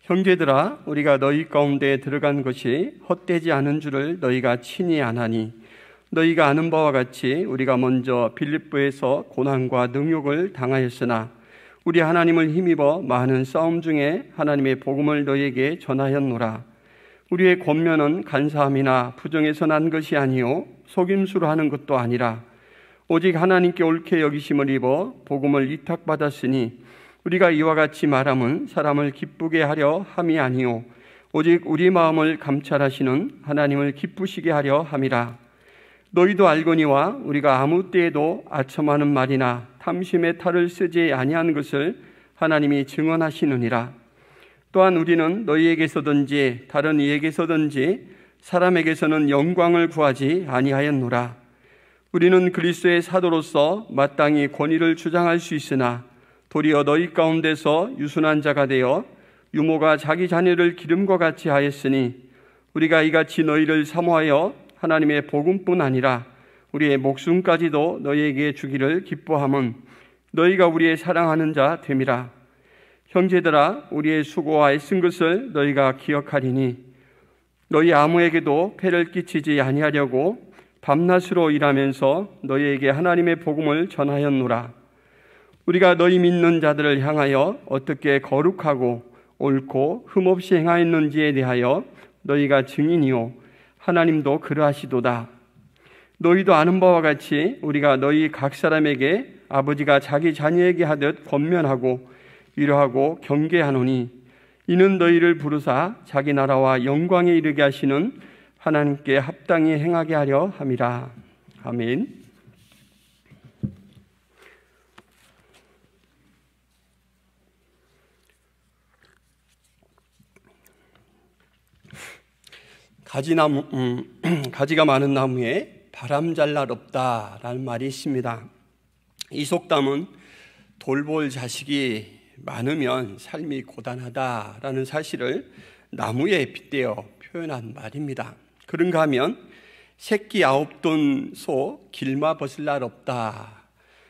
형제들아, 우리가 너희 가운데 들어간 것이 헛되지 않은 줄을 너희가 친히 아나니, 너희가 아는 바와 같이 우리가 먼저 빌립보에서 고난과 능욕을 당하였으나 우리 하나님을 힘입어 많은 싸움 중에 하나님의 복음을 너희에게 전하였노라. 우리의 권면은 간사함이나 부정에서 난 것이 아니요 속임수로 하는 것도 아니라 오직 하나님께 옳게 여기심을 입어 복음을 위탁받았으니, 우리가 이와 같이 말함은 사람을 기쁘게 하려 함이 아니요 오직 우리 마음을 감찰하시는 하나님을 기쁘시게 하려 함이라. 너희도 알거니와 우리가 아무 때에도 아첨하는 말이나 탐심의 탈을 쓰지 아니한 것을 하나님이 증언하시느니라. 또한 우리는 너희에게서든지 다른 이에게서든지 사람에게서는 영광을 구하지 아니하였노라. 우리는 그리스도의 사도로서 마땅히 권위를 주장할 수 있으나 도리어 너희 가운데서 유순한 자가 되어 유모가 자기 자녀를 기름과 같이 하였으니, 우리가 이같이 너희를 사모하여 하나님의 복음뿐 아니라 우리의 목숨까지도 너희에게 주기를 기뻐함은 너희가 우리의 사랑하는 자 됨이라. 형제들아, 우리의 수고와 애쓴 것을 너희가 기억하리니 너희 아무에게도 폐를 끼치지 아니하려고 밤낮으로 일하면서 너희에게 하나님의 복음을 전하였노라. 우리가 너희 믿는 자들을 향하여 어떻게 거룩하고 옳고 흠없이 행하였는지에 대하여 너희가 증인이요 하나님도 그러하시도다. 너희도 아는 바와 같이 우리가 너희 각 사람에게 아버지가 자기 자녀에게 하듯 권면하고 위로하고 경계하노니, 이는 너희를 부르사 자기 나라와 영광에 이르게 하시는 하나님께 합당히 행하게 하려 함이라. 아멘. 가지가 많은 나무에 바람 잘 날 없다라는 말이 있습니다. 이 속담은 돌볼 자식이 많으면 삶이 고단하다라는 사실을 나무에 빗대어 표현한 말입니다. 그런가 하면 새끼 9돈 소 길마 벗을 날 없다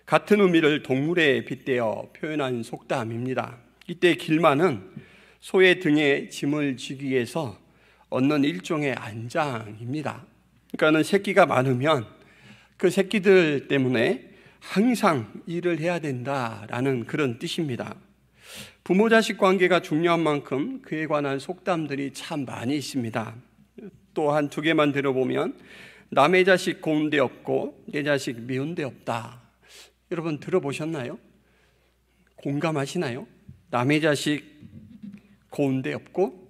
같은 의미를 동물에 빗대어 표현한 속담입니다. 이때 길마는 소의 등에 짐을 지기 위해서 얻는 일종의 안장입니다. 그러니까는 새끼가 많으면 그 새끼들 때문에 항상 일을 해야 된다라는 그런 뜻입니다. 부모 자식 관계가 중요한 만큼 그에 관한 속담들이 참 많이 있습니다. 또 한 두 개만 들어보면 남의 자식 고운 데 없고 내 자식 미운 데 없다. 여러분 들어보셨나요? 공감하시나요? 남의 자식 고운 데 없고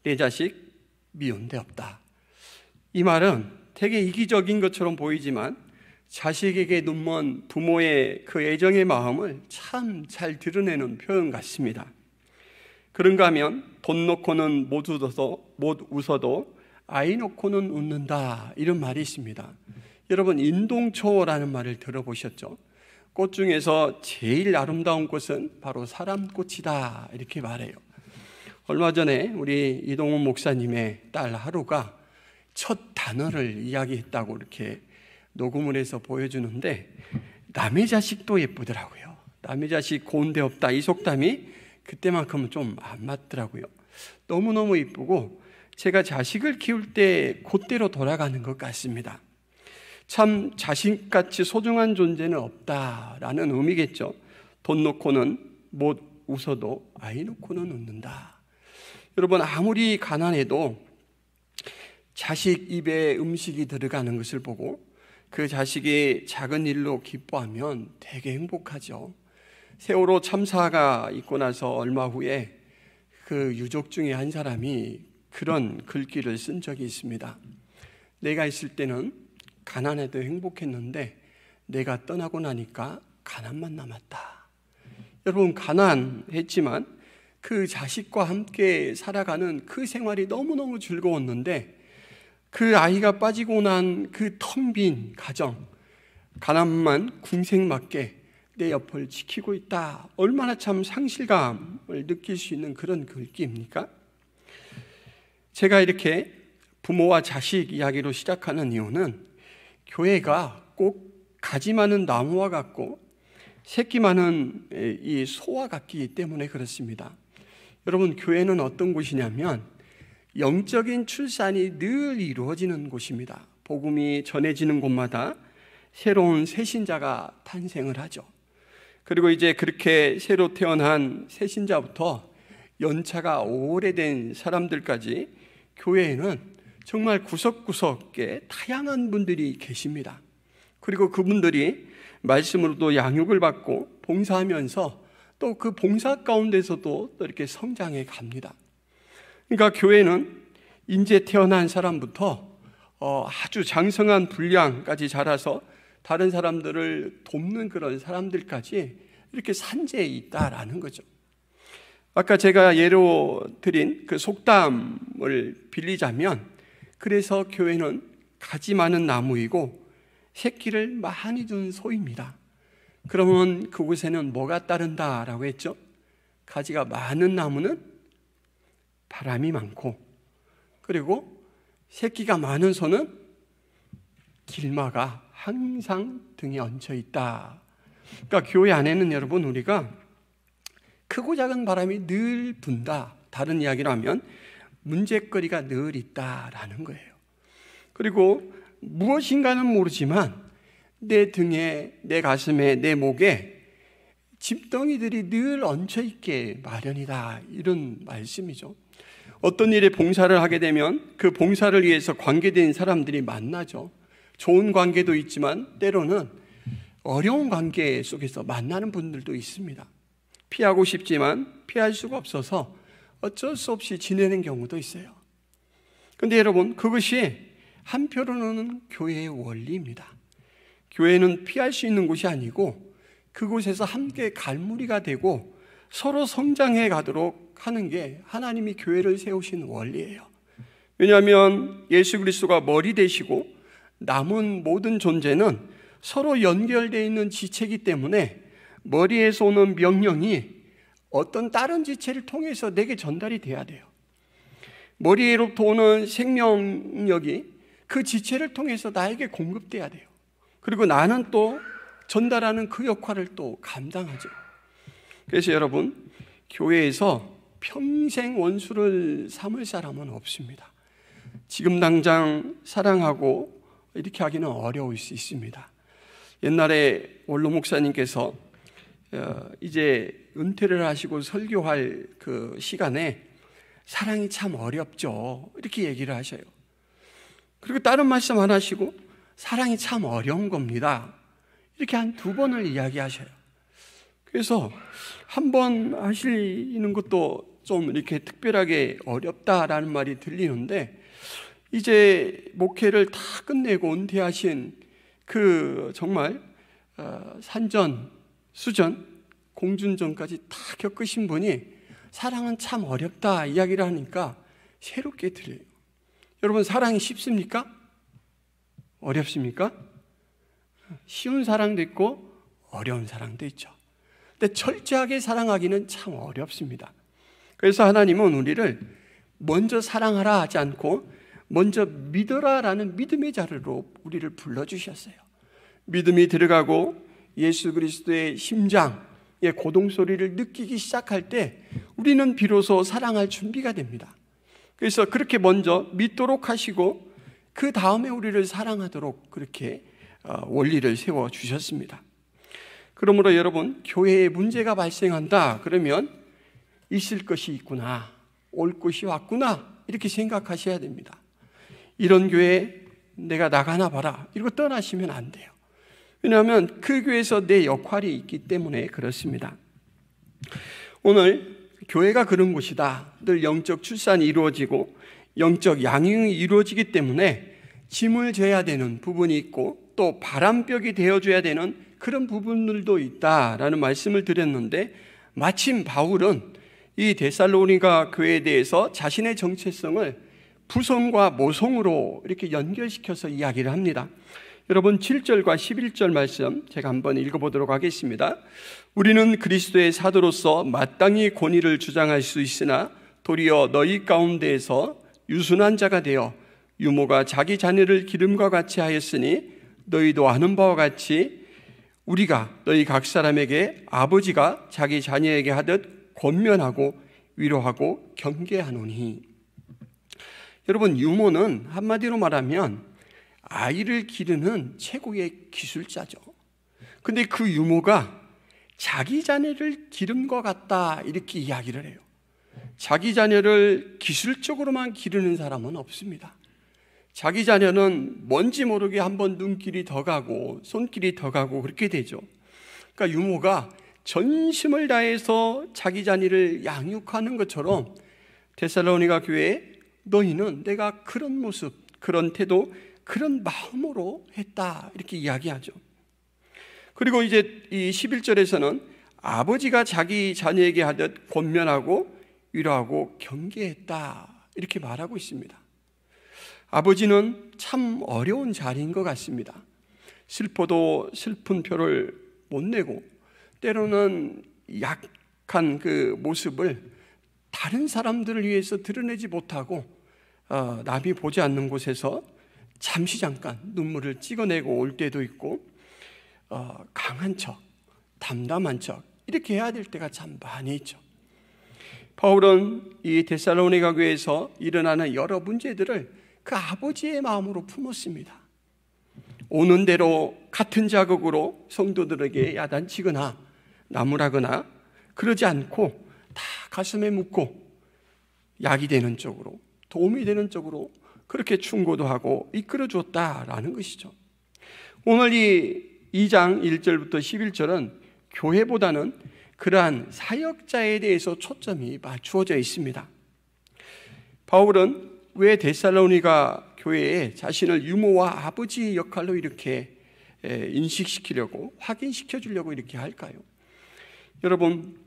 내 자식 미운 데 없다. 이 말은 되게 이기적인 것처럼 보이지만 자식에게 눈먼 부모의 그 애정의 마음을 참 잘 드러내는 표현 같습니다. 그런가 하면 돈 놓고는 못 웃어도 아이 놓고는 웃는다, 이런 말이 있습니다. 여러분 인동초라는 말을 들어보셨죠? 꽃 중에서 제일 아름다운 꽃은 바로 사람꽃이다, 이렇게 말해요. 얼마 전에 우리 이동훈 목사님의 딸 하루가 첫 단어를 이야기했다고 이렇게 녹음을 해서 보여주는데, 남의 자식도 예쁘더라고요. 남의 자식 고운 데 없다, 이 속담이 그때만큼은 좀 안 맞더라고요. 너무너무 예쁘고 제가 자식을 키울 때 그때로 돌아가는 것 같습니다. 참 자식같이 소중한 존재는 없다라는 의미겠죠. 돈 놓고는 못 웃어도 아이 놓고는 웃는다. 여러분 아무리 가난해도 자식 입에 음식이 들어가는 것을 보고 그 자식이 작은 일로 기뻐하면 되게 행복하죠. 세월호 참사가 있고 나서 얼마 후에 그 유족 중에 한 사람이 그런 글귀를 쓴 적이 있습니다. 내가 있을 때는 가난해도 행복했는데 내가 떠나고 나니까 가난만 남았다. 여러분 가난했지만 그 자식과 함께 살아가는 그 생활이 너무너무 즐거웠는데 그 아이가 빠지고 난 그 텅 빈 가정, 가난만 궁색맞게 내 옆을 지키고 있다. 얼마나 참 상실감을 느낄 수 있는 그런 글귀입니까? 제가 이렇게 부모와 자식 이야기로 시작하는 이유는 교회가 꼭 가지 많은 나무와 같고 새끼 많은 이 소와 같기 때문에 그렇습니다. 여러분, 교회는 어떤 곳이냐면 영적인 출산이 늘 이루어지는 곳입니다. 복음이 전해지는 곳마다 새로운 새신자가 탄생을 하죠. 그리고 이제 그렇게 새로 태어난 새신자부터 연차가 오래된 사람들까지 교회에는 정말 구석구석에 다양한 분들이 계십니다. 그리고 그분들이 말씀으로도 양육을 받고 봉사하면서 또 그 봉사 가운데서도 또 이렇게 성장해 갑니다. 그러니까 교회는 인제 태어난 사람부터 아주 장성한 분량까지 자라서 다른 사람들을 돕는 그런 사람들까지 이렇게 산재해 있다라는 거죠. 아까 제가 예로 드린 그 속담을 빌리자면, 그래서 교회는 가지 많은 나무이고 새끼를 많이 둔 소입니다. 그러면 그곳에는 뭐가 따른다라고 했죠? 가지가 많은 나무는 바람이 많고, 그리고 새끼가 많은 소는 길마가 항상 등에 얹혀 있다. 그러니까 교회 안에는 여러분, 우리가 크고 작은 바람이 늘 분다. 다른 이야기로 하면 문제거리가 늘 있다라는 거예요. 그리고 무엇인가는 모르지만 내 등에, 내 가슴에, 내 목에 짐덩이들이 늘 얹혀 있게 마련이다, 이런 말씀이죠. 어떤 일에 봉사를 하게 되면 그 봉사를 위해서 관계된 사람들이 만나죠. 좋은 관계도 있지만 때로는 어려운 관계 속에서 만나는 분들도 있습니다. 피하고 싶지만 피할 수가 없어서 어쩔 수 없이 지내는 경우도 있어요. 그런데 여러분, 그것이 한편으로는 교회의 원리입니다. 교회는 피할 수 있는 곳이 아니고 그곳에서 함께 갈무리가 되고 서로 성장해 가도록 하는 게 하나님이 교회를 세우신 원리예요. 왜냐하면 예수 그리스도가 머리 되시고 남은 모든 존재는 서로 연결되어 있는 지체이기 때문에 머리에서 오는 명령이 어떤 다른 지체를 통해서 내게 전달이 돼야 돼요. 머리로부터 오는 생명력이 그 지체를 통해서 나에게 공급돼야 돼요. 그리고 나는 또 전달하는 그 역할을 또 감당하죠. 그래서 여러분, 교회에서 평생 원수를 삼을 사람은 없습니다. 지금 당장 사랑하고 이렇게 하기는 어려울 수 있습니다. 옛날에 원로 목사님께서 이제 은퇴를 하시고 설교할 그 시간에 사랑이 참 어렵죠, 이렇게 얘기를 하셔요. 그리고 다른 말씀 안 하시고 사랑이 참 어려운 겁니다, 이렇게 한 2번을 이야기하셔요. 그래서 한 번 하시는 것도 좀 이렇게 특별하게 어렵다라는 말이 들리는데, 이제 목회를 다 끝내고 은퇴하신 그 정말 산전, 수전, 공준전까지 다 겪으신 분이 사랑은 참 어렵다 이야기를 하니까 새롭게 들려요. 여러분, 사랑이 쉽습니까? 어렵습니까? 쉬운 사랑도 있고 어려운 사랑도 있죠. 근데 철저하게 사랑하기는 참 어렵습니다. 그래서 하나님은 우리를 먼저 사랑하라 하지 않고 먼저 믿어라라는 믿음의 자리로 우리를 불러주셨어요. 믿음이 들어가고 예수 그리스도의 심장의 고동소리를 느끼기 시작할 때 우리는 비로소 사랑할 준비가 됩니다. 그래서 그렇게 먼저 믿도록 하시고 그 다음에 우리를 사랑하도록 그렇게 원리를 세워주셨습니다. 그러므로 여러분, 교회에 문제가 발생한다 그러면 있을 것이 있구나, 올 것이 왔구나, 이렇게 생각하셔야 됩니다. 이런 교회 내가 나가나 봐라, 이러고 떠나시면 안 돼요. 왜냐하면 그 교회에서 내 역할이 있기 때문에 그렇습니다. 오늘 교회가 그런 곳이다, 늘 영적 출산이 이루어지고 영적 양육이 이루어지기 때문에 짐을 져야 되는 부분이 있고 또 바람벽이 되어줘야 되는 그런 부분들도 있다라는 말씀을 드렸는데, 마침 바울은 이 데살로니가 교회에 대해서 자신의 정체성을 부성과 모성으로 이렇게 연결시켜서 이야기를 합니다. 여러분, 7절과 11절 말씀 제가 한번 읽어보도록 하겠습니다. 우리는 그리스도의 사도로서 마땅히 권위를 주장할 수 있으나 도리어 너희 가운데에서 유순한 자가 되어 유모가 자기 자녀를 기름과 같이 하였으니 너희도 아는 바와 같이 우리가 너희 각 사람에게 아버지가 자기 자녀에게 하듯 권면하고 위로하고 경계하노니. 여러분, 유모는 한마디로 말하면 아이를 기르는 최고의 기술자죠. 근데 그 유모가 자기 자녀를 기른 것 같다 이렇게 이야기를 해요. 자기 자녀를 기술적으로만 기르는 사람은 없습니다. 자기 자녀는 뭔지 모르게 한번 눈길이 더 가고 손길이 더 가고 그렇게 되죠. 그러니까 유모가 전심을 다해서 자기 자녀를 양육하는 것처럼 데살로니가 교회에 너희는 내가 그런 모습, 그런 태도, 그런 마음으로 했다 이렇게 이야기하죠. 그리고 이제 이 11절에서는 아버지가 자기 자녀에게 하듯 권면하고 위로하고 경계했다 이렇게 말하고 있습니다. 아버지는 참 어려운 자리인 것 같습니다. 슬퍼도 슬픈 표를 못 내고 때로는 약한 그 모습을 다른 사람들을 위해서 드러내지 못하고 남이 보지 않는 곳에서 잠시 잠깐 눈물을 찍어내고 올 때도 있고 강한 척, 담담한 척 이렇게 해야 될 때가 참 많이 있죠. 바울은 이 데살로니가 교회에서 일어나는 여러 문제들을 그 아버지의 마음으로 품었습니다. 오는 대로 같은 자극으로 성도들에게 야단치거나 나무라거나 그러지 않고 다 가슴에 묻고 약이 되는 쪽으로, 도움이 되는 쪽으로 그렇게 충고도 하고 이끌어 주었다라는 것이죠. 오늘 이 2장 1절부터 11절은 교회보다는 그러한 사역자에 대해서 초점이 맞추어져 있습니다. 바울은 왜 데살로니가 교회에 자신을 유모와 아버지 역할로 이렇게 인식시키려고, 확인시켜 주려고 이렇게 할까요? 여러분,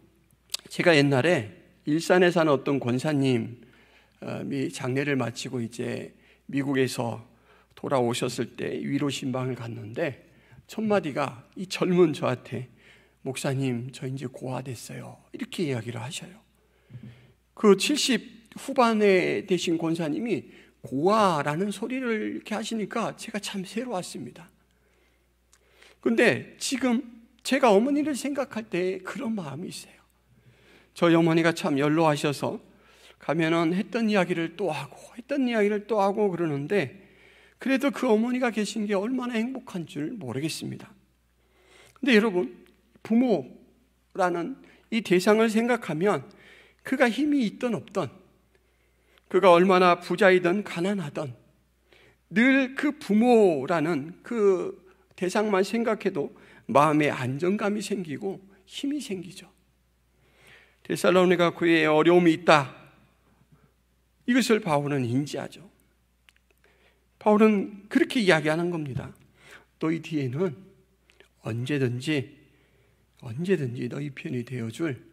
제가 옛날에 일산에 사는 어떤 권사님이 장례를 마치고 이제 미국에서 돌아오셨을 때 위로 신방을 갔는데 첫 마디가 이 젊은 저한테 목사님 저 이제 고아됐어요 이렇게 이야기를 하셔요. 그 70 후반에 되신 권사님이 고아라는 소리를 이렇게 하시니까 제가 참 새로웠습니다. 근데 지금 제가 어머니를 생각할 때 그런 마음이 있어요. 저희 어머니가 참 연로하셔서 가면은 했던 이야기를 또 하고 그러는데 그래도 그 어머니가 계신 게 얼마나 행복한 줄 모르겠습니다. 근데 여러분, 부모라는 이 대상을 생각하면 그가 힘이 있든 없든, 그가 얼마나 부자이든 가난하든 늘 그 부모라는 그 대상만 생각해도 마음에 안정감이 생기고 힘이 생기죠. 데살로니가 교회에 어려움이 있다, 이것을 바울은 인지하죠. 바울은 그렇게 이야기하는 겁니다. 너희 뒤에는 언제든지 너희 편이 되어줄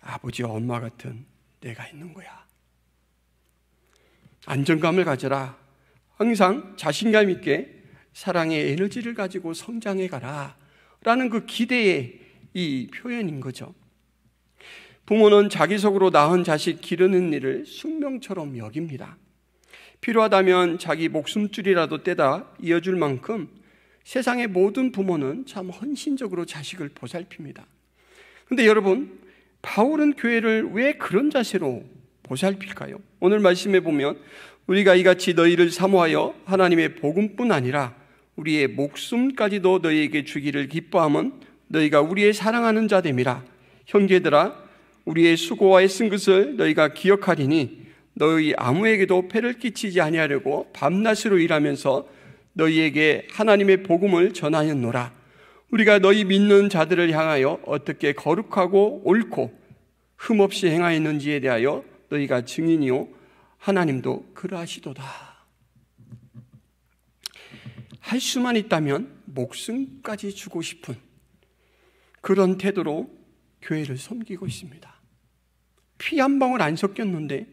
아버지와 엄마 같은 내가 있는 거야. 안정감을 가져라. 항상 자신감 있게 사랑의 에너지를 가지고 성장해 가라 라는 그 기대의 이 표현인 거죠. 부모는 자기 속으로 낳은 자식 기르는 일을 숙명처럼 여깁니다. 필요하다면 자기 목숨줄이라도 떼다 이어줄 만큼 세상의 모든 부모는 참 헌신적으로 자식을 보살핍니다. 그런데 여러분, 바울은 교회를 왜 그런 자세로 보살필까요? 오늘 말씀에 보면 우리가 이같이 너희를 사모하여 하나님의 복음뿐 아니라 우리의 목숨까지도 너희에게 주기를 기뻐함은 너희가 우리의 사랑하는 자 됨이라. 형제들아, 우리의 수고와 애쓴 것을 너희가 기억하리니 너희 아무에게도 폐를 끼치지 아니하려고 밤낮으로 일하면서 너희에게 하나님의 복음을 전하였노라. 우리가 너희 믿는 자들을 향하여 어떻게 거룩하고 옳고 흠없이 행하였는지에 대하여 너희가 증인이요 하나님도 그러하시도다. 할 수만 있다면 목숨까지 주고 싶은 그런 태도로 교회를 섬기고 있습니다. 피 한 방울 안 섞였는데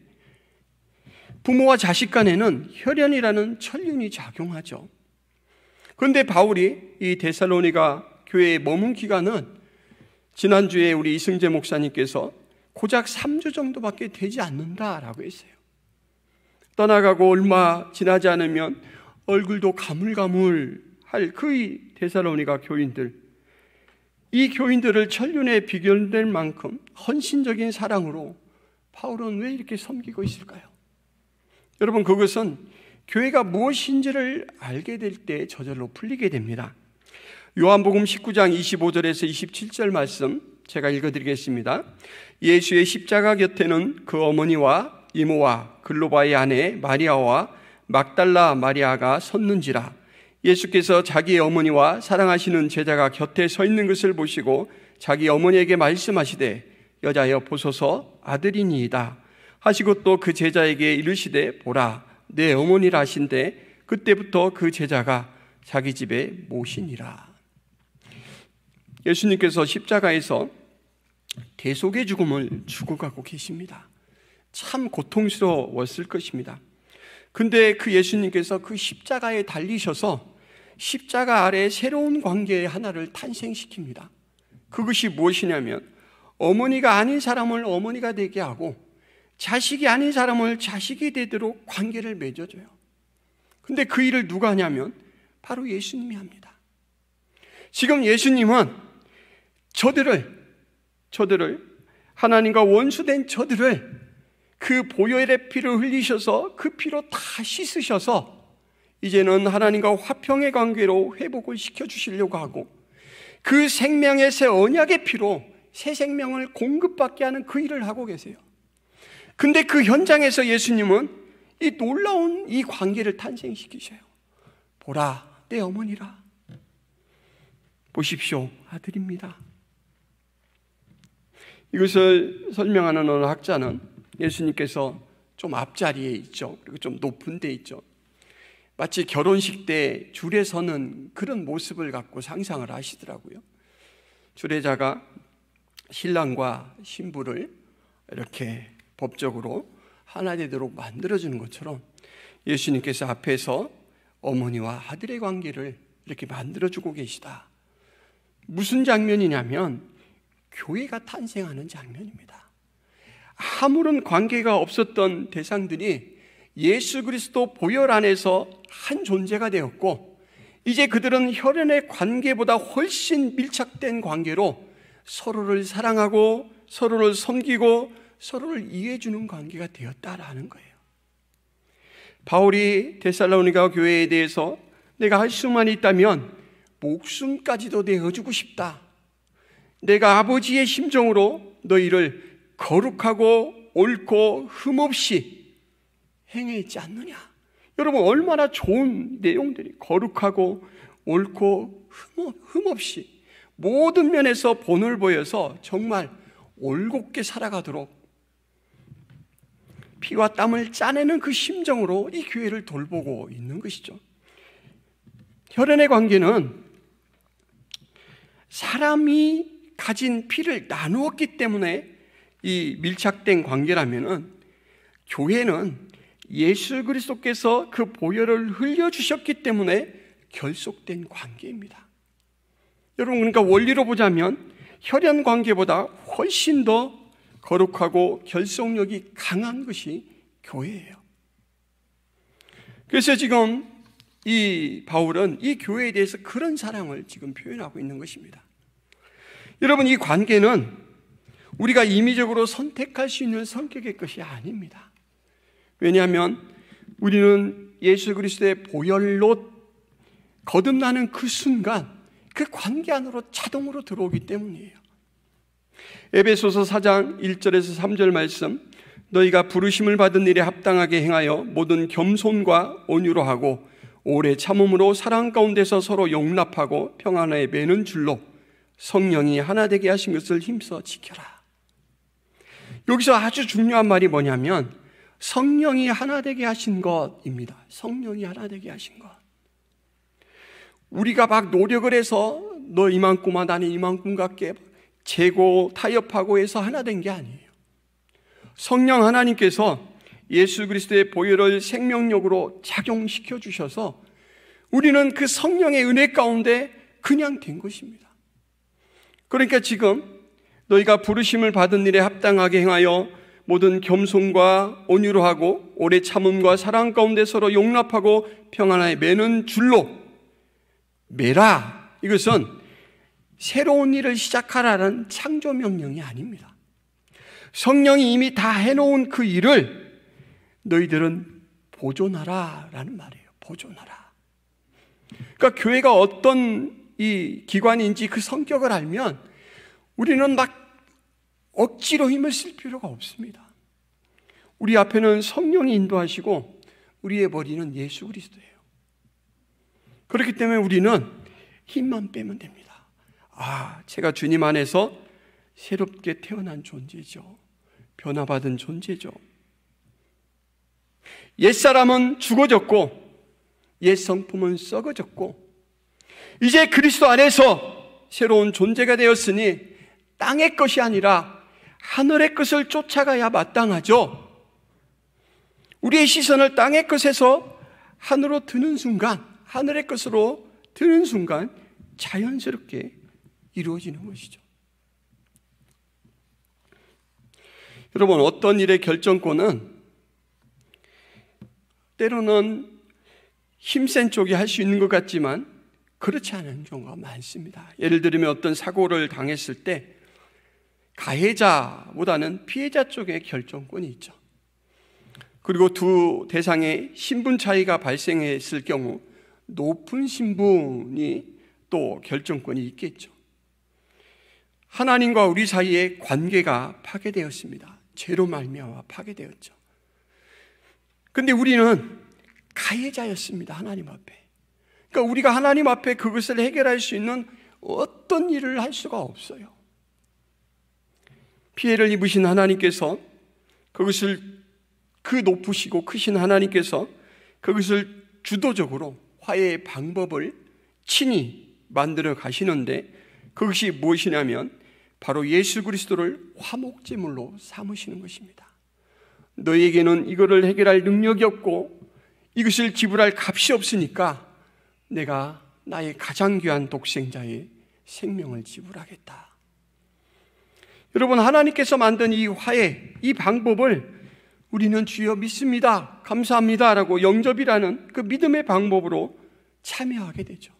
부모와 자식 간에는 혈연이라는 천륜이 작용하죠. 그런데 바울이 이 데살로니가 교회에 머문 기간은 지난주에 우리 이승재 목사님께서 고작 3주 정도밖에 되지 않는다라고 했어요. 떠나가고 얼마 지나지 않으면 얼굴도 가물가물할 그 데살로니가 교인들, 이 교인들을 천륜에 비견될 만큼 헌신적인 사랑으로 바울은 왜 이렇게 섬기고 있을까요? 여러분, 그것은 교회가 무엇인지를 알게 될 때 저절로 풀리게 됩니다. 요한복음 19장 25절에서 27절 말씀 제가 읽어드리겠습니다. 예수의 십자가 곁에는 그 어머니와 이모와 글로바의 아내 마리아와 막달라 마리아가 섰는지라. 예수께서 자기의 어머니와 사랑하시는 제자가 곁에 서 있는 것을 보시고 자기 어머니에게 말씀하시되 여자여 보소서 아들이니이다 하시고 또 그 제자에게 이르시되 보라 내 어머니라 하신대 그때부터 그 제자가 자기 집에 모시니라. 예수님께서 십자가에서 대속의 죽음을 죽어가고 계십니다. 참 고통스러웠을 것입니다. 근데 그 예수님께서 그 십자가에 달리셔서 십자가 아래 새로운 관계 하나를 탄생시킵니다. 그것이 무엇이냐면 어머니가 아닌 사람을 어머니가 되게 하고 자식이 아닌 사람을 자식이 되도록 관계를 맺어줘요. 근데 그 일을 누가 하냐면 바로 예수님이 합니다. 지금 예수님은 저들을 하나님과 원수된 저들을 그 보혈의 피를 흘리셔서 그 피로 다 씻으셔서 이제는 하나님과 화평의 관계로 회복을 시켜주시려고 하고 그 생명의 새 언약의 피로 새 생명을 공급받게 하는 그 일을 하고 계세요. 근데 그 현장에서 예수님은 이 놀라운 이 관계를 탄생시키셔요. 보라 내 어머니라. 보십시오 아들입니다. 이것을 설명하는 어느 학자는 예수님께서 좀 앞자리에 있죠. 그리고 좀 높은 데 있죠. 마치 결혼식 때 줄에 서는 그런 모습을 갖고 상상을 하시더라고요. 주례자가 신랑과 신부를 이렇게 법적으로 하나 되도록 만들어주는 것처럼 예수님께서 앞에서 어머니와 아들의 관계를 이렇게 만들어주고 계시다. 무슨 장면이냐면 교회가 탄생하는 장면입니다. 아무런 관계가 없었던 대상들이 예수 그리스도 보혈 안에서 한 존재가 되었고 이제 그들은 혈연의 관계보다 훨씬 밀착된 관계로 서로를 사랑하고 서로를 섬기고 서로를 이해해주는 관계가 되었다라는 거예요. 바울이 데살로니가 교회에 대해서 내가 할 수만 있다면 목숨까지도 내어주고 싶다. 내가 아버지의 심정으로 너희를 거룩하고 옳고 흠없이 행했지 않느냐. 여러분 얼마나 좋은 내용들이 거룩하고 옳고 흠없이 모든 면에서 본을 보여서 정말 올곧게 살아가도록 피와 땀을 짜내는 그 심정으로 이 교회를 돌보고 있는 것이죠. 혈연의 관계는 사람이 가진 피를 나누었기 때문에 이 밀착된 관계라면은 교회는 예수 그리스도께서 그 보혈을 흘려주셨기 때문에 결속된 관계입니다. 여러분 그러니까 원리로 보자면 혈연 관계보다 훨씬 더 거룩하고 결속력이 강한 것이 교회예요. 그래서 지금 이 바울은 이 교회에 대해서 그런 사랑을 지금 표현하고 있는 것입니다. 여러분 이 관계는 우리가 임의적으로 선택할 수 있는 성격의 것이 아닙니다. 왜냐하면 우리는 예수 그리스도의 보혈로 거듭나는 그 순간 그 관계 안으로 자동으로 들어오기 때문이에요. 에베소서 4장 1절에서 3절 말씀 너희가 부르심을 받은 일에 합당하게 행하여 모든 겸손과 온유로 하고 오래 참음으로 사랑 가운데서 서로 용납하고 평안에 매는 줄로 성령이 하나 되게 하신 것을 힘써 지켜라. 여기서 아주 중요한 말이 뭐냐면 성령이 하나 되게 하신 것입니다. 성령이 하나 되게 하신 것. 우리가 막 노력을 해서 너 이만큼만 나는 이만큼 갖게 재고 타협하고 해서 하나 된 게 아니에요. 성령 하나님께서 예수 그리스도의 보혈을 생명력으로 작용시켜 주셔서 우리는 그 성령의 은혜 가운데 그냥 된 것입니다. 그러니까 지금 너희가 부르심을 받은 일에 합당하게 행하여 모든 겸손과 온유로 하고 오래 참음과 사랑 가운데 서로 용납하고 평안하에 매는 줄로 매라. 이것은 새로운 일을 시작하라는 창조 명령이 아닙니다. 성령이 이미 다 해놓은 그 일을 너희들은 보존하라 라는 말이에요. 보존하라. 그러니까 교회가 어떤 이 기관인지 그 성격을 알면 우리는 막 억지로 힘을 쓸 필요가 없습니다. 우리 앞에는 성령이 인도하시고 우리의 머리는 예수 그리스도예요. 그렇기 때문에 우리는 힘만 빼면 됩니다. 제가 주님 안에서 새롭게 태어난 존재죠. 변화받은 존재죠. 옛사람은 죽어졌고 옛 성품은 썩어졌고 이제 그리스도 안에서 새로운 존재가 되었으니 땅의 것이 아니라 하늘의 것을 쫓아가야 마땅하죠. 우리의 시선을 땅의 것에서 하늘로 드는 순간, 하늘의 것으로 드는 순간 자연스럽게 이루어지는 것이죠. 여러분, 어떤 일의 결정권은 때로는 힘센 쪽이 할 수 있는 것 같지만 그렇지 않은 경우가 많습니다. 예를 들면 어떤 사고를 당했을 때 가해자보다는 피해자 쪽에 결정권이 있죠. 그리고 두 대상의 신분 차이가 발생했을 경우 높은 신분이 또 결정권이 있겠죠. 하나님과 우리 사이의 관계가 파괴되었습니다. 죄로 말미암아 파괴되었죠. 그런데 우리는 가해자였습니다. 하나님 앞에. 그러니까 우리가 하나님 앞에 그것을 해결할 수 있는 어떤 일을 할 수가 없어요. 피해를 입으신 하나님께서 그것을, 그 높으시고 크신 하나님께서 그것을 주도적으로 화해의 방법을 친히 만들어 가시는데 그것이 무엇이냐면 바로 예수 그리스도를 화목제물로 삼으시는 것입니다. 너희에게는 이거를 해결할 능력이 없고 이것을 지불할 값이 없으니까 내가 나의 가장 귀한 독생자의 생명을 지불하겠다. 여러분, 하나님께서 만든 이 화해, 이 방법을 우리는 주여 믿습니다, 감사합니다 라고 영접이라는 그 믿음의 방법으로 참여하게 되죠.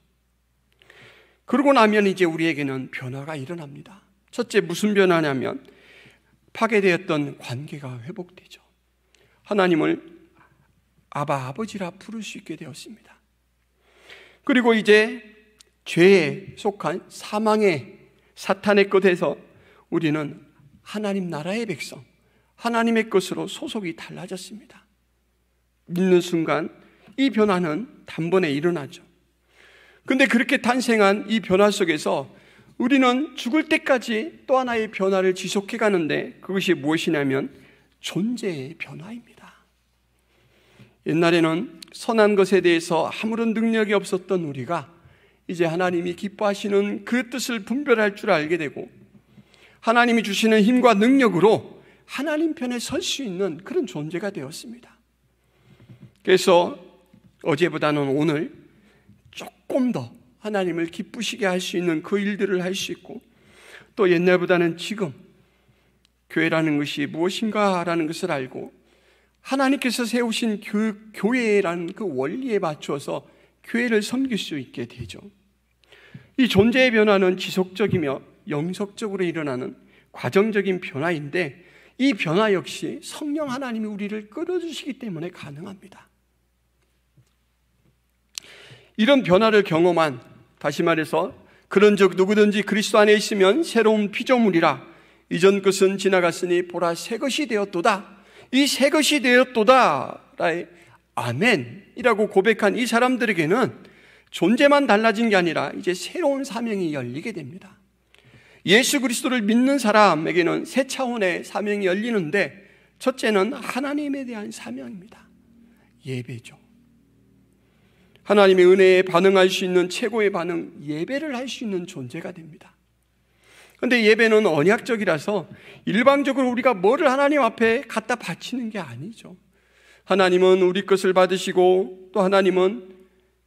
그러고 나면 이제 우리에게는 변화가 일어납니다. 첫째, 무슨 변화냐면 파괴되었던 관계가 회복되죠. 하나님을 아바, 아버지라 부를 수 있게 되었습니다. 그리고 이제 죄에 속한 사망의 사탄의 것에서 우리는 하나님 나라의 백성, 하나님의 것으로 소속이 달라졌습니다. 믿는 순간 이 변화는 단번에 일어나죠. 그런데 그렇게 탄생한 이 변화 속에서 우리는 죽을 때까지 또 하나의 변화를 지속해 가는데 그것이 무엇이냐면 존재의 변화입니다. 옛날에는 선한 것에 대해서 아무런 능력이 없었던 우리가 이제 하나님이 기뻐하시는 그 뜻을 분별할 줄 알게 되고 하나님이 주시는 힘과 능력으로 하나님 편에 설 수 있는 그런 존재가 되었습니다. 그래서 어제보다는 오늘 조금 더 하나님을 기쁘시게 할 수 있는 그 일들을 할 수 있고 또 옛날보다는 지금 교회라는 것이 무엇인가라는 것을 알고 하나님께서 세우신 그 교회라는 그 원리에 맞추어서 교회를 섬길 수 있게 되죠. 이 존재의 변화는 지속적이며 영속적으로 일어나는 과정적인 변화인데 이 변화 역시 성령 하나님이 우리를 끌어주시기 때문에 가능합니다. 이런 변화를 경험한, 다시 말해서 그런즉 누구든지 그리스도 안에 있으면 새로운 피조물이라 이전 것은 지나갔으니 보라 새 것이 되었도다. 이 새 것이 되었도다 라의 아멘이라고 고백한 이 사람들에게는 존재만 달라진 게 아니라 이제 새로운 사명이 열리게 됩니다. 예수 그리스도를 믿는 사람에게는 새 차원의 사명이 열리는데 첫째는 하나님에 대한 사명입니다. 예배죠. 하나님의 은혜에 반응할 수 있는 최고의 반응, 예배를 할 수 있는 존재가 됩니다. 그런데 예배는 언약적이라서 일방적으로 우리가 뭐를 하나님 앞에 갖다 바치는 게 아니죠. 하나님은 우리 것을 받으시고 또 하나님은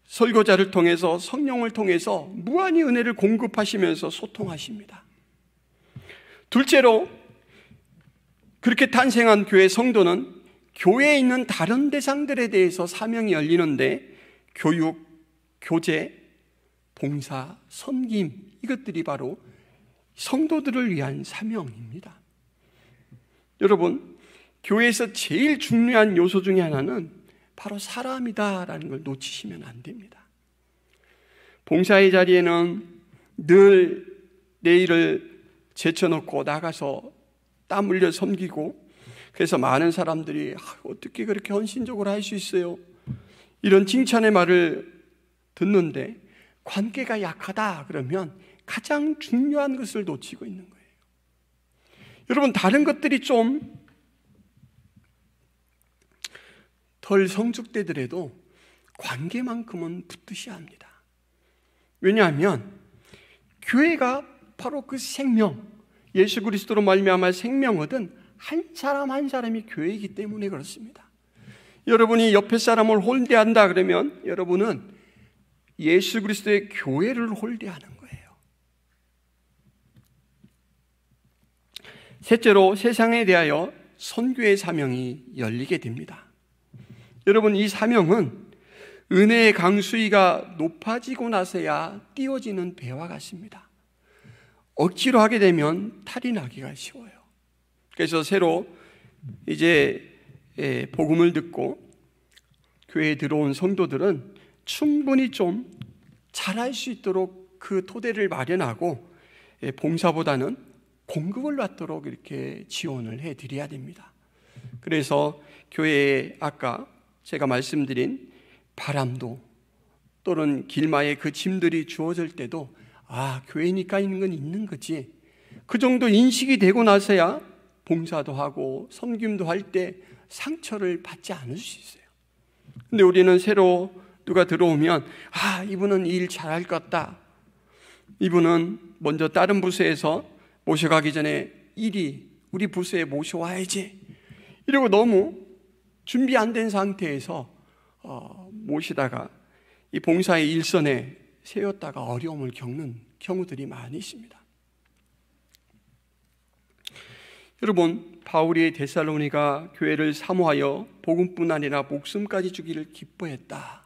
설교자를 통해서 성령을 통해서 무한히 은혜를 공급하시면서 소통하십니다. 둘째로 그렇게 탄생한 교회 성도는 교회에 있는 다른 대상들에 대해서 사명이 열리는데 교육, 교제, 봉사, 섬김 이것들이 바로 성도들을 위한 사명입니다. 여러분, 교회에서 제일 중요한 요소 중에 하나는 바로 사람이다라는 걸 놓치시면 안 됩니다. 봉사의 자리에는 늘 내일을 제쳐놓고 나가서 땀 흘려 섬기고, 그래서 많은 사람들이 어떻게 그렇게 헌신적으로 할 수 있어요? 이런 칭찬의 말을 듣는데 관계가 약하다 그러면 가장 중요한 것을 놓치고 있는 거예요. 여러분, 다른 것들이 좀 덜 성숙되더라도 관계만큼은 붙으셔야 합니다. 왜냐하면 교회가 바로 그 생명, 예수 그리스도로 말미암아 생명 얻은 한 사람 한 사람이 교회이기 때문에 그렇습니다. 여러분이 옆에 사람을 홀대한다 그러면 여러분은 예수 그리스도의 교회를 홀대하는 거예요. 셋째로, 세상에 대하여 선교의 사명이 열리게 됩니다. 여러분, 이 사명은 은혜의 강수위가 높아지고 나서야 띄워지는 배와 같습니다. 억지로 하게 되면 탈이 나기가 쉬워요. 그래서 새로 이제 복음을 듣고 교회에 들어온 성도들은 충분히 좀 잘할 수 있도록 그 토대를 마련하고 봉사보다는 공급을 받도록 이렇게 지원을 해드려야 됩니다. 그래서 교회에 아까 제가 말씀드린 바람도 또는 길마에 그 짐들이 주어질 때도 교회니까 있는 건 있는 거지, 그 정도 인식이 되고 나서야 봉사도 하고 섬김도 할 때 상처를 받지 않을 수 있어요. 근데 우리는 새로 누가 들어오면 이분은 일 잘할 것 같다, 이분은 먼저 다른 부서에서 모셔가기 전에 일이 우리 부서에 모셔와야지, 이러고 너무 준비 안 된 상태에서 모시다가 이 봉사의 일선에 세웠다가 어려움을 겪는 경우들이 많이 있습니다. 여러분, 바울이 데살로니가 교회를 사모하여 복음뿐 아니라 목숨까지 주기를 기뻐했다.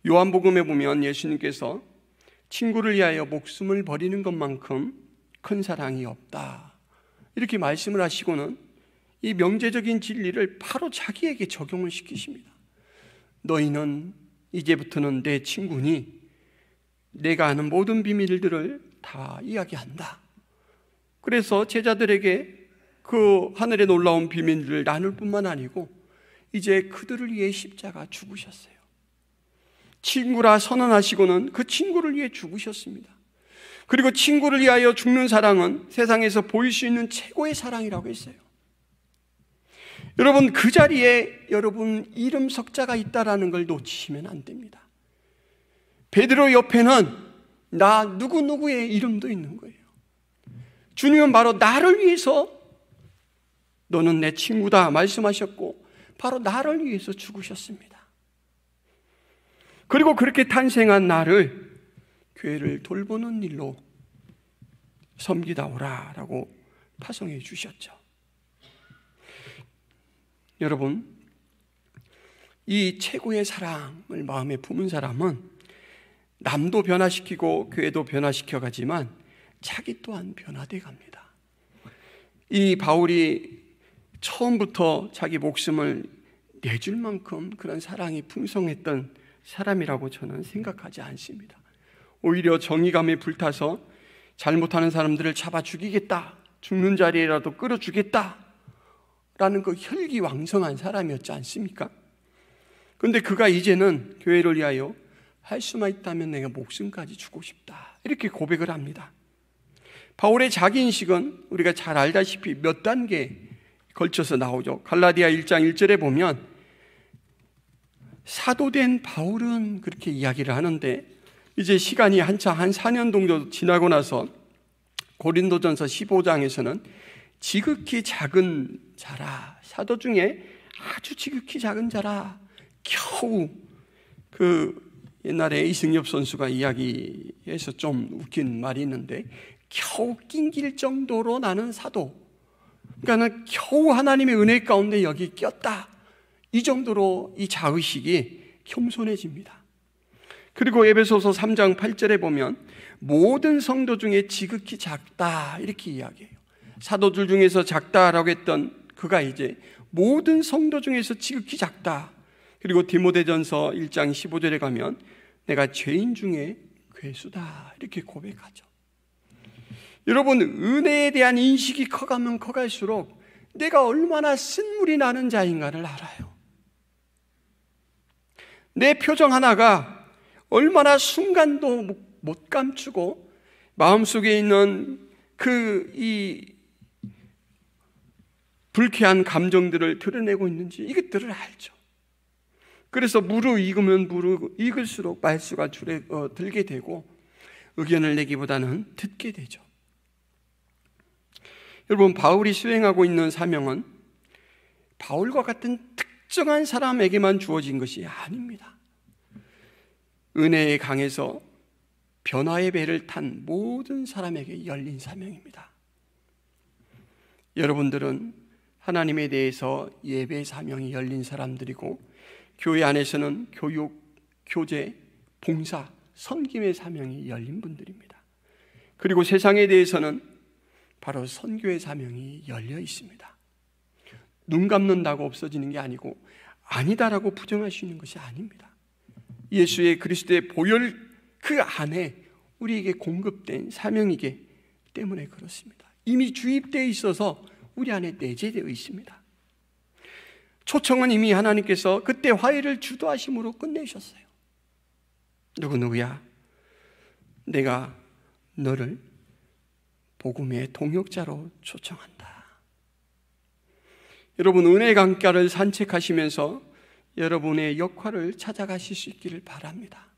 요한복음에 보면 예수님께서 친구를 위하여 목숨을 버리는 것만큼 큰 사랑이 없다, 이렇게 말씀을 하시고는 이 명제적인 진리를 바로 자기에게 적용을 시키십니다. 너희는 이제부터는 내 친구니 내가 아는 모든 비밀들을 다 이야기한다. 그래서 제자들에게 그 하늘의 놀라운 비밀들을 나눌 뿐만 아니고 이제 그들을 위해 십자가 죽으셨어요. 친구라 선언하시고는 그 친구를 위해 죽으셨습니다. 그리고 친구를 위하여 죽는 사랑은 세상에서 보일 수 있는 최고의 사랑이라고 했어요. 여러분, 그 자리에 여러분 이름 석자가 있다라는 걸 놓치시면 안 됩니다. 베드로 옆에는 나 누구누구의 이름도 있는 거예요. 주님은 바로 나를 위해서 너는 내 친구다 말씀하셨고 바로 나를 위해서 죽으셨습니다. 그리고 그렇게 탄생한 나를 교회를 돌보는 일로 섬기다오라라고 파송해 주셨죠. 여러분, 이 최고의 사랑을 마음에 품은 사람은 남도 변화시키고 교회도 변화시켜 가지만 자기 또한 변화돼 갑니다. 이 바울이 처음부터 자기 목숨을 내줄 만큼 그런 사랑이 풍성했던 사람이라고 저는 생각하지 않습니다. 오히려 정의감에 불타서 잘못하는 사람들을 잡아 죽이겠다, 죽는 자리에라도 끌어 주겠다 라는 그 혈기왕성한 사람이었지 않습니까? 그런데 그가 이제는 교회를 위하여 할 수만 있다면 내가 목숨까지 주고 싶다, 이렇게 고백을 합니다. 바울의 자기인식은 우리가 잘 알다시피 몇 단계에 걸쳐서 나오죠. 갈라디아 1장 1절에 보면 사도된 바울은 그렇게 이야기를 하는데, 이제 시간이 한참 한 4년 정도 지나고 나서 고린도전서 15장에서는 지극히 작은 자라, 사도 중에 아주 지극히 작은 자라, 겨우 옛날에 이승엽 선수가 이야기해서 좀 웃긴 말이 있는데, 겨우 낑길 정도로 나는 사도, 그러니까 겨우 하나님의 은혜 가운데 여기 꼈다, 이 정도로 이 자의식이 겸손해집니다. 그리고 에베소서 3장 8절에 보면 모든 성도 중에 지극히 작다, 이렇게 이야기해요. 사도들 중에서 작다라고 했던 그가 이제 모든 성도 중에서 지극히 작다. 그리고 디모데전서 1장 15절에 가면 내가 죄인 중에 괴수다 이렇게 고백하죠. 여러분, 은혜에 대한 인식이 커가면 커갈수록 내가 얼마나 쓴물이 나는 자인가를 알아요. 내 표정 하나가 얼마나 순간도 못 감추고 마음속에 있는 이 불쾌한 감정들을 드러내고 있는지 이것들을 알죠. 그래서 무르익으면 무르익을수록 말수가 들게 되고 의견을 내기보다는 듣게 되죠. 여러분, 바울이 수행하고 있는 사명은 바울과 같은 특정한 사람에게만 주어진 것이 아닙니다. 은혜의 강에서 변화의 배를 탄 모든 사람에게 열린 사명입니다. 여러분들은 하나님에 대해서 예배 사명이 열린 사람들이고 교회 안에서는 교육, 교제, 봉사, 섬김의 사명이 열린 분들입니다. 그리고 세상에 대해서는 바로 선교의 사명이 열려 있습니다. 눈 감는다고 없어지는 게 아니고 아니다라고 부정할 수 있는 것이 아닙니다. 예수의 그리스도의 보혈 그 안에 우리에게 공급된 사명이기 때문에 그렇습니다. 이미 주입되어 있어서 우리 안에 내재되어 있습니다. 초청은 이미 하나님께서 그때 화해를 주도하심으로 끝내셨어요. 누구야? 내가 너를 복음의 동역자로 초청한다. 여러분, 은혜 강가를 산책하시면서 여러분의 역할을 찾아가실 수 있기를 바랍니다.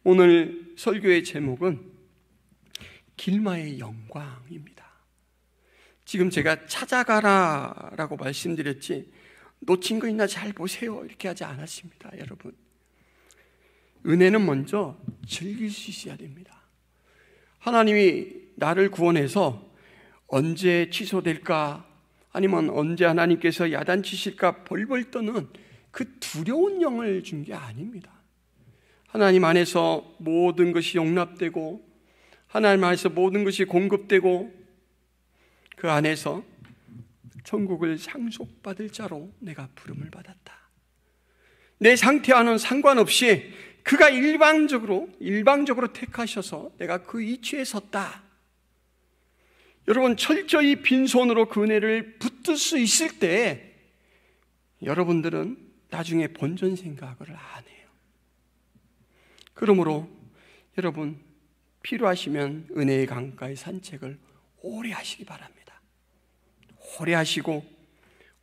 오늘 설교의 제목은 길마의 영광입니다. 지금 제가 찾아가라라고 말씀드렸지 놓친 거 있나 잘 보세요 이렇게 하지 않았습니다. 여러분, 은혜는 먼저 즐길 수 있어야 됩니다. 하나님이 나를 구원해서 언제 취소될까, 아니면 언제 하나님께서 야단치실까 벌벌 떠는 그 두려운 영을 준 게 아닙니다. 하나님 안에서 모든 것이 용납되고 하나님 안에서 모든 것이 공급되고 그 안에서 천국을 상속받을 자로 내가 부름을 받았다. 내 상태와는 상관없이 그가 일방적으로 택하셔서 내가 그 이치에 섰다. 여러분, 철저히 빈손으로 그 은혜를 붙들 수 있을 때 여러분들은 나중에 본전 생각을 안 해요. 그러므로 여러분, 필요하시면 은혜의 강가의 산책을 오래 하시기 바랍니다.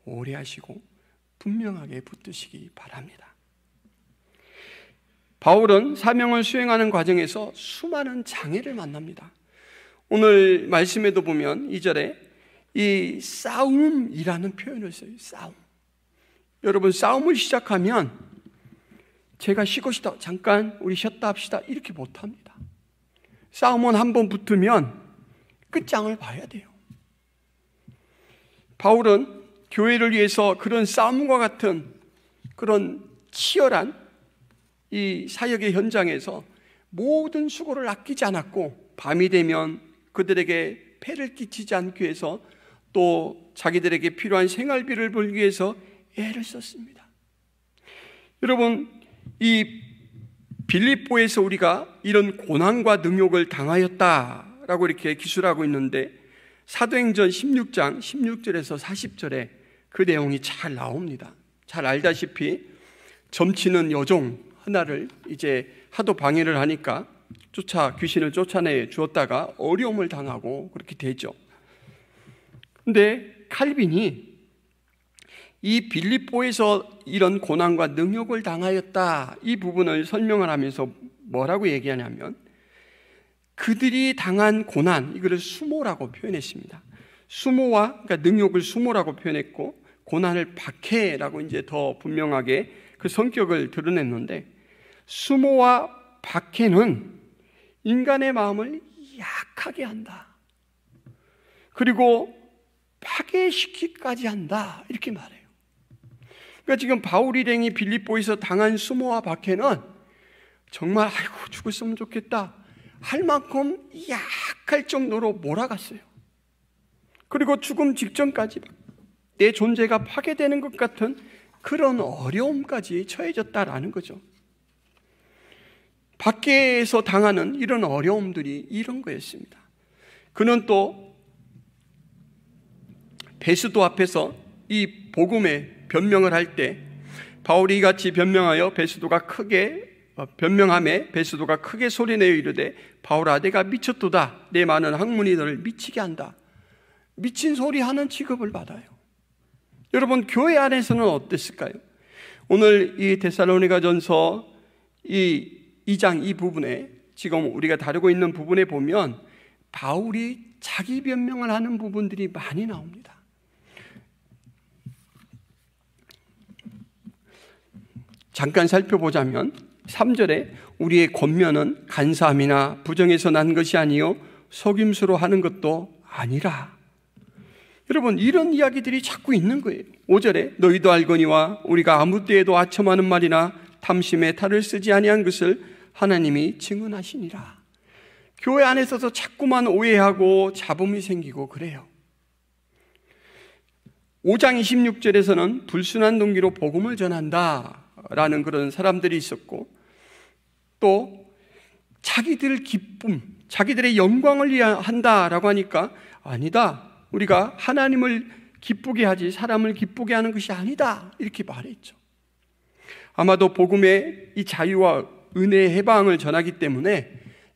오래 하시고 분명하게 붙드시기 바랍니다. 바울은 사명을 수행하는 과정에서 수많은 장애를 만납니다. 오늘 말씀에도 보면 2절에 이 싸움이라는 표현을 써요. 싸움. 여러분, 싸움을 시작하면 제가 쉬고 싶다, 잠깐 우리 쉬었다 합시다 이렇게 못합니다. 싸움은 한번 붙으면 끝장을 봐야 돼요. 바울은 교회를 위해서 그런 싸움과 같은 그런 치열한 이 사역의 현장에서 모든 수고를 아끼지 않았고 밤이 되면 그들에게 폐를 끼치지 않기 위해서 또 자기들에게 필요한 생활비를 벌기 위해서 애를 썼습니다. 여러분, 이 빌립보에서 우리가 이런 고난과 능욕을 당하였다라고 이렇게 기술하고 있는데 사도행전 16장 16절에서 40절에 그 내용이 잘 나옵니다. 잘 알다시피 점치는 여종 하나를 이제 하도 방해를 하니까 귀신을 쫓아내 주었다가 어려움을 당하고 그렇게 되죠. 근데 칼빈이 이 빌립보에서 이런 고난과 능욕을 당하였다 이 부분을 설명을 하면서 뭐라고 얘기하냐면 그들이 당한 고난, 이거를 수모라고 표현했습니다. 수모와, 그러니까 능욕을 수모라고 표현했고 고난을 박해라고 이제 더 분명하게 그 성격을 드러냈는데 수모와 박해는 인간의 마음을 약하게 한다. 그리고 파괴시키기까지 한다. 이렇게 말해요. 그러니까 지금 바울 일행이 빌립보에서 당한 수모와 박해는 정말 아이고 죽었으면 좋겠다 할 만큼 약할 정도로 몰아갔어요. 그리고 죽음 직전까지 내 존재가 파괴되는 것 같은 그런 어려움까지 처해졌다라는 거죠. 밖에서 당하는 이런 어려움들이 이런 거였습니다. 그는 또 베스도 앞에서 이 복음의 변명을 할 때 바울이 이같이 변명하여 변명함에 베스도가 크게 소리내어 이르되 바울아 내가 미쳤도다. 내 많은 학문이 너를 미치게 한다. 미친 소리 하는 취급을 받아요. 여러분, 교회 안에서는 어땠을까요? 오늘 이 데살로니가전서 이 2장 이 부분에, 지금 우리가 다루고 있는 부분에 보면 바울이 자기 변명을 하는 부분들이 많이 나옵니다. 잠깐 살펴보자면 3절에 우리의 권면은 간사함이나 부정에서 난 것이 아니요 속임수로 하는 것도 아니라. 여러분, 이런 이야기들이 자꾸 있는 거예요. 5절에 너희도 알거니와 우리가 아무 때에도 아첨하는 말이나 탐심에 탈을 쓰지 아니한 것을 하나님이 증언하시니라. 교회 안에서도 자꾸만 오해하고 잡음이 생기고 그래요. 5장 26절에서는 불순한 동기로 복음을 전한다라는 그런 사람들이 있었고, 또 자기들 기쁨, 자기들의 영광을 위한다라고 하니까 아니다. 우리가 하나님을 기쁘게 하지 사람을 기쁘게 하는 것이 아니다. 이렇게 말했죠. 아마도 복음의 이 자유와 은혜의 해방을 전하기 때문에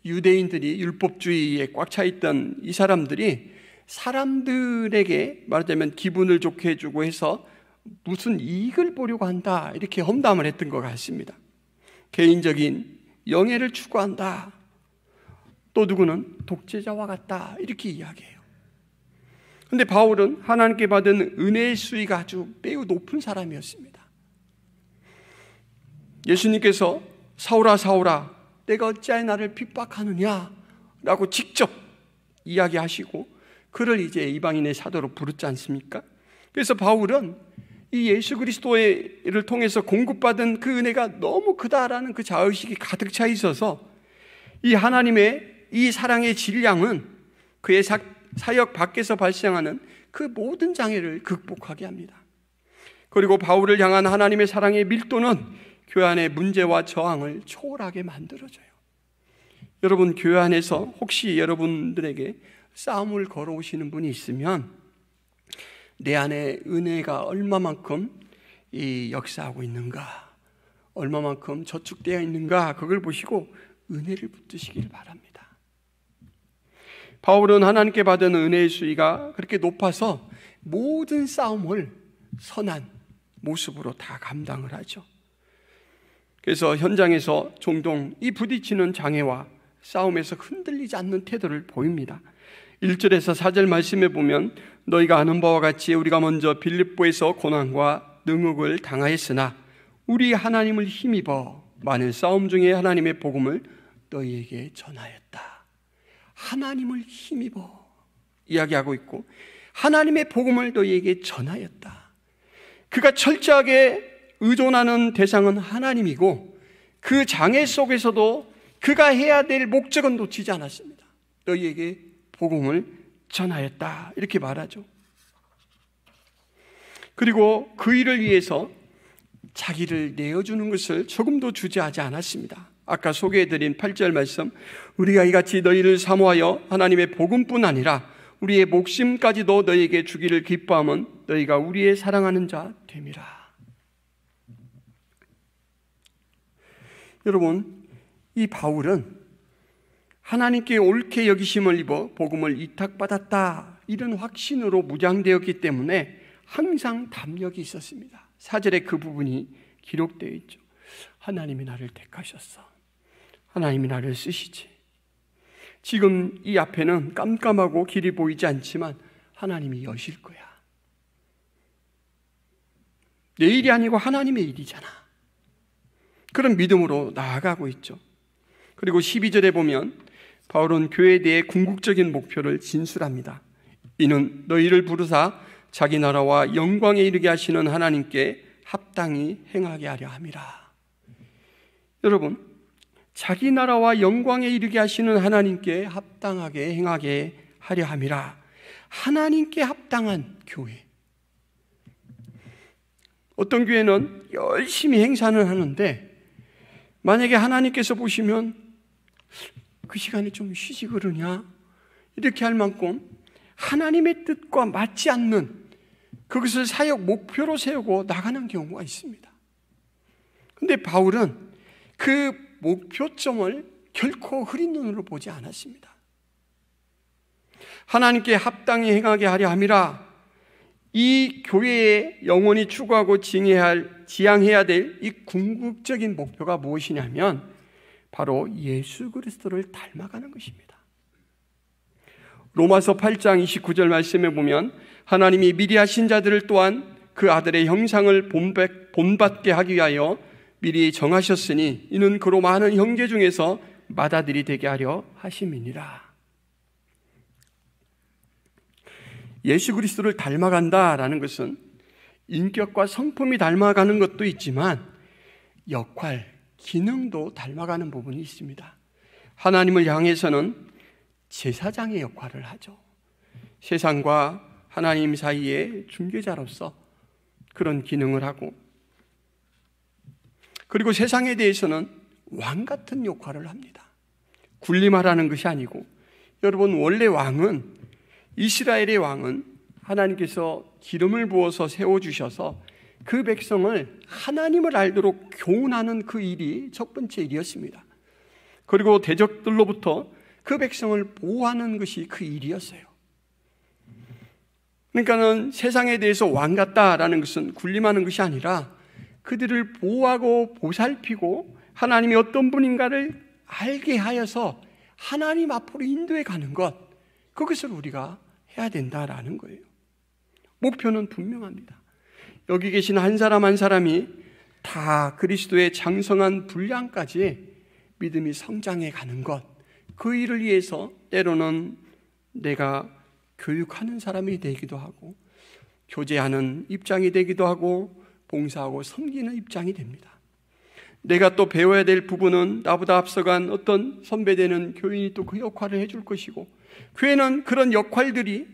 유대인들이 율법주의에 꽉 차 있던 이 사람들이 사람들에게 말하자면 기분을 좋게 해주고 해서 무슨 이익을 보려고 한다. 이렇게 험담을 했던 것 같습니다. 개인적인 영예를 추구한다. 또 누구는 독재자와 같다. 이렇게 이야기해요. 그런데 바울은 하나님께 받은 은혜의 수위가 아주 매우 높은 사람이었습니다. 예수님께서 사울아 사울아 내가 어찌하여 나를 핍박하느냐 라고 직접 이야기하시고 그를 이제 이방인의 사도로 부르지 않습니까? 그래서 바울은 이 예수 그리스도를 통해서 공급받은 그 은혜가 너무 크다라는 그 자의식이 가득 차 있어서 이 하나님의 이 사랑의 질량은 그의 사역 밖에서 발생하는 그 모든 장애를 극복하게 합니다. 그리고 바울을 향한 하나님의 사랑의 밀도는 교회 안의 문제와 저항을 초월하게 만들어줘요. 여러분, 교회 안에서 혹시 여러분들에게 싸움을 걸어오시는 분이 있으면 내 안에 은혜가 얼마만큼 역사하고 있는가, 얼마만큼 저축되어 있는가, 그걸 보시고 은혜를 붙드시길 바랍니다. 바울은 하나님께 받은 은혜의 수위가 그렇게 높아서 모든 싸움을 선한 모습으로 다 감당을 하죠. 그래서 현장에서 종종 이 부딪히는 장애와 싸움에서 흔들리지 않는 태도를 보입니다. 1절에서 4절 말씀에 보면 너희가 아는 바와 같이 우리가 먼저 빌립보에서 고난과 능욕을 당하였으나 우리 하나님을 힘입어 많은 싸움 중에 하나님의 복음을 너희에게 전하였다. 하나님을 힘입어 이야기하고 있고 하나님의 복음을 너희에게 전하였다. 그가 철저하게 의존하는 대상은 하나님이고 그 장애 속에서도 그가 해야 될 목적은 놓치지 않았습니다. 너희에게 복음을 전하였다 이렇게 말하죠. 그리고 그 일을 위해서 자기를 내어주는 것을 조금도 주저하지 않았습니다. 아까 소개해드린 8절 말씀, 우리가 이같이 너희를 사모하여 하나님의 복음뿐 아니라 우리의 목숨까지도 너희에게 주기를 기뻐하면 너희가 우리의 사랑하는 자 됨이라. 여러분, 이 바울은 하나님께 옳게 여기심을 입어 복음을 이탁받았다 이런 확신으로 무장되었기 때문에 항상 담력이 있었습니다. 4절에 그 부분이 기록되어 있죠. 하나님이 나를 택하셨어. 하나님이 나를 쓰시지. 지금 이 앞에는 깜깜하고 길이 보이지 않지만 하나님이 여실 거야. 내 일이 아니고 하나님의 일이잖아. 그런 믿음으로 나아가고 있죠. 그리고 12절에 보면 바울은 교회에 대해 궁극적인 목표를 진술합니다. 이는 너희를 부르사 자기 나라와 영광에 이르게 하시는 하나님께 합당히 행하게 하려 함이라. 여러분, 자기 나라와 영광에 이르게 하시는 하나님께 합당하게 행하게 하려 함이라. 하나님께 합당한 교회, 어떤 교회는 열심히 행사는 하는데 만약에 하나님께서 보시면 그 시간에 좀 쉬지 그러냐? 이렇게 할 만큼 하나님의 뜻과 맞지 않는 그것을 사역 목표로 세우고 나가는 경우가 있습니다. 그런데 바울은 그 목표점을 결코 흐린 눈으로 보지 않았습니다. 하나님께 합당히 행하게 하려 함이라. 이 교회에 영원히 추구하고 지향해야 될 이 궁극적인 목표가 무엇이냐면 바로 예수 그리스도를 닮아가는 것입니다. 로마서 8장 29절 말씀에 보면 하나님이 미리 하신 자들을 또한 그 아들의 형상을 본받게 하기 위하여 미리 정하셨으니 이는 그로 많은 형제 중에서 맏아들이 되게 하려 하심이니라. 예수 그리스도를 닮아간다라는 것은 인격과 성품이 닮아가는 것도 있지만 역할, 기능도 닮아가는 부분이 있습니다. 하나님을 향해서는 제사장의 역할을 하죠. 세상과 하나님 사이의 중개자로서 그런 기능을 하고, 그리고 세상에 대해서는 왕 같은 역할을 합니다. 군림하라는 것이 아니고, 여러분 원래 왕은, 이스라엘의 왕은 하나님께서 기름을 부어서 세워주셔서 그 백성을 하나님을 알도록 교훈하는 그 일이 첫 번째 일이었습니다. 그리고 대적들로부터 그 백성을 보호하는 것이 그 일이었어요. 그러니까는 세상에 대해서 왕 같다라는 것은 군림하는 것이 아니라 그들을 보호하고 보살피고 하나님이 어떤 분인가를 알게 하여서 하나님 앞으로 인도해 가는 것, 그것을 우리가 해야 된다라는 거예요. 목표는 분명합니다. 여기 계신 한 사람 한 사람이 다 그리스도의 장성한 분량까지 믿음이 성장해 가는 것, 그 일을 위해서 때로는 내가 교육하는 사람이 되기도 하고 교제하는 입장이 되기도 하고 봉사하고 섬기는 입장이 됩니다. 내가 또 배워야 될 부분은 나보다 앞서간 어떤 선배되는 교인이 또 그 역할을 해줄 것이고, 교회는 그런 역할들이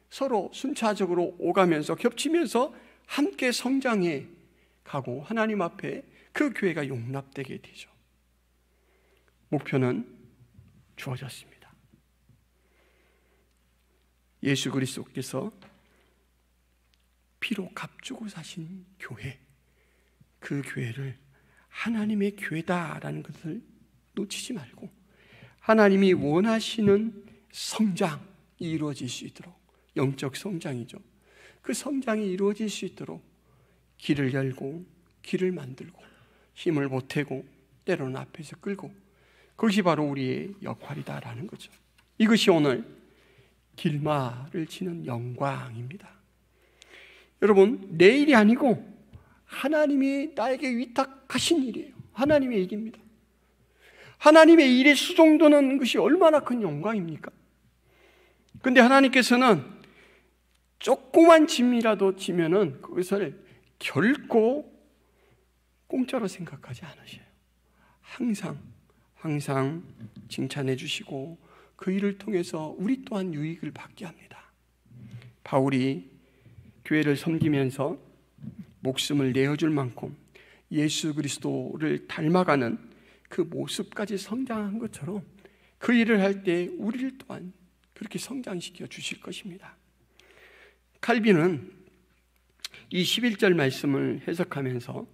서로 순차적으로 오가면서 겹치면서 함께 성장해 가고 하나님 앞에 그 교회가 용납되게 되죠. 목표는 주어졌습니다. 예수 그리스도께서 피로 값주고 사신 교회, 그 교회를 하나님의 교회다라는 것을 놓치지 말고 하나님이 원하시는 성장이 이루어질 수 있도록, 영적 성장이죠. 그 성장이 이루어질 수 있도록 길을 열고 길을 만들고 힘을 보태고 때로는 앞에서 끌고, 그것이 바로 우리의 역할이다라는 거죠. 이것이 오늘 길마를 치는 영광입니다. 여러분, 내 일이 아니고 하나님이 나에게 위탁하신 일이에요. 하나님의 일입니다. 하나님의 일에 수종도는 것이 얼마나 큰 영광입니까? 그런데 하나님께서는 조그만 짐이라도 지면은 그것을 결코 공짜로 생각하지 않으셔요. 항상 칭찬해 주시고 그 일을 통해서 우리 또한 유익을 받게 합니다. 바울이 교회를 섬기면서 목숨을 내어줄 만큼 예수 그리스도를 닮아가는 그 모습까지 성장한 것처럼 그 일을 할 때 우리를 또한 그렇게 성장시켜 주실 것입니다. 칼빈은 이 11절 말씀을 해석하면서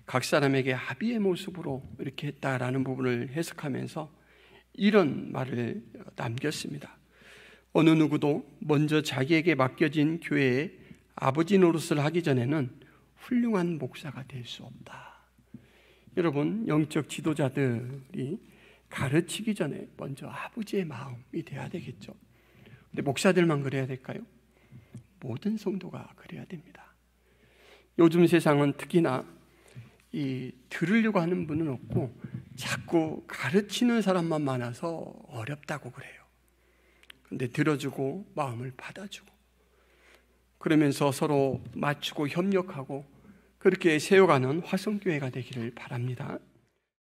각 사람에게 합의의 모습으로 이렇게 했다라는 부분을 해석하면서 이런 말을 남겼습니다. 어느 누구도 먼저 자기에게 맡겨진 교회에 아버지 노릇을 하기 전에는 훌륭한 목사가 될 수 없다. 여러분, 영적 지도자들이 가르치기 전에 먼저 아버지의 마음이 돼야 되겠죠. 근데 목사들만 그래야 될까요? 모든 성도가 그래야 됩니다. 요즘 세상은 특히나 들으려고 하는 분은 없고 자꾸 가르치는 사람만 많아서 어렵다고 그래요. 근데 들어주고 마음을 받아주고 그러면서 서로 맞추고 협력하고 그렇게 세워가는 화성교회가 되기를 바랍니다.